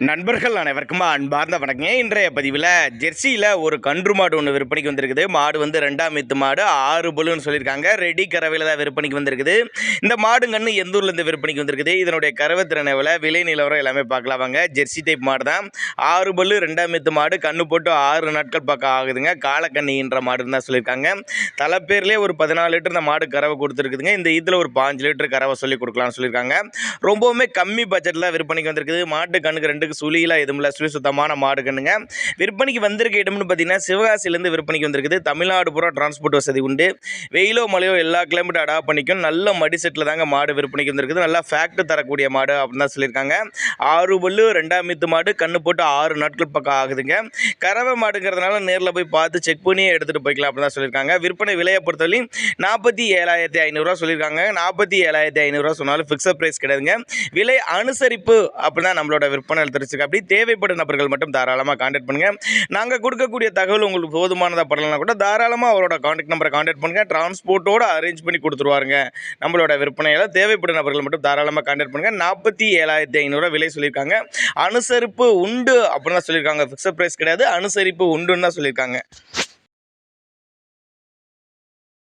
நண்பர்கள் அனைவருக்கும் அன்பார்ந்த வணக்கங்க. இன்றைய பதிவில் ஜெர்சியில் ஒரு கன்று மாடு ஒன்று விற்பனைக்கு வந்திருக்குது. மாடு வந்து 2ஆம் ஈத்து மாடு, 6 பல்லுன்னு சொல்லியிருக்காங்க. ரெடி கறவையில் தான் விற்பனைக்கு வந்திருக்குது. இந்த மாடு கன்று எந்த ஊர்லேருந்து விற்பனைக்கு வந்திருக்குது, இதனுடைய கறவை திறனை விலை நிலவரம் எல்லாமே பார்க்கலாம் வாங்க. ஜெர்சி டைப் மாடு தான், 6 பல்லு, 2ஆம் ஈத்து மாடு, கன்று போட்டு 6 நாட்கள் பக்கம் ஆகுதுங்க. காலக்கண்ணின்ற மாடுன்னு தான் சொல்லியிருக்காங்க. தலைப்பேர்லேயே ஒரு 14 லிட்டர் இந்த மாடு கறவை கொடுத்துருக்குதுங்க. இந்த இதில் ஒரு 5 லிட்டர் கறவை சொல்லி கொடுக்கலாம்னு சொல்லியிருக்காங்க. ரொம்பவுமே கம்மி பட்ஜெட்டில் விற்பனைக்கு வந்திருக்குது. மாட்டு கண்ணுக்கு 2 சுழியெல்லாம் எதுவும் இல்லை, சுழி சுத்தமான மாடு கண்ணுங்க. விற்பனைக்கு வந்திருக்க இடம்னு பார்த்தீங்கன்னா சிவகாசியிலேருந்து விற்பனைக்கு வந்திருக்குது. தமிழ்நாடு பூரா டிரான்ஸ்போர்ட் வசதி உண்டு. வெயிலோ மழையோ எல்லா கிளைமேட்டும் அடாப்ட் பண்ணிக்கும். நல்ல மடி செட்டில் தாங்க மாடு விற்பனைக்கு வந்திருக்குது. நல்லா ஃபேக்ட் தரக்கூடிய மாடு அப்படின்னு தான் சொல்லியிருக்காங்க. 6 பல்லு, 2ஆம் ஈத்து மாடு, கண்ணு போட்டு 6 நாட்கள் பக்கம் ஆகுதுங்க. கறவை மாடுங்கிறதுனால நேரில் போய் பார்த்து செக் பண்ணியே எடுத்துகிட்டு போய்க்கலாம் அப்படின்னு தான் சொல்லியிருக்காங்க. விற்பனை விலையை பொறுத்தவரை 47,500 சொல்லியிருக்காங்க. 47,500 சொன்னாலும் ஃபிக்ஸட் ப்ரைஸ் கிடையாதுங்க. விலை அனுசரிப்பு அப்படின்னா நம்மளோட விற்பனை தெரிஞ்சுக்க. அப்படி தேவைப்படும் நபர்கள் மட்டும் தாராளமாக கான்டாக்ட் பண்ணுங்கள். நாங்கள் கொடுக்கக்கூடிய தகவல் உங்களுக்கு போதுமானதாக படலைன்னா கூட தாராளமாக அவரோட கான்டாக்ட் நம்பரை கான்டாக்ட் பண்ணுங்கள். டிரான்ஸ்போர்ட்டோடு அரேஞ்ச் பண்ணி கொடுத்துருவாருங்க. நம்மளோட விற்பனையில் தேவைப்படும் நபர்கள் மட்டும் தாராளமாக கான்டாக்ட் பண்ணுங்கள். 47,500 விலை சொல்லியிருக்காங்க. அனுசரிப்பு உண்டு அப்படின்னு தான் சொல்லியிருக்காங்க. ஃபிக்ஸட் ப்ரைஸ் கிடையாது, அனுசரிப்பு உண்டுன்னு தான் சொல்லியிருக்காங்க.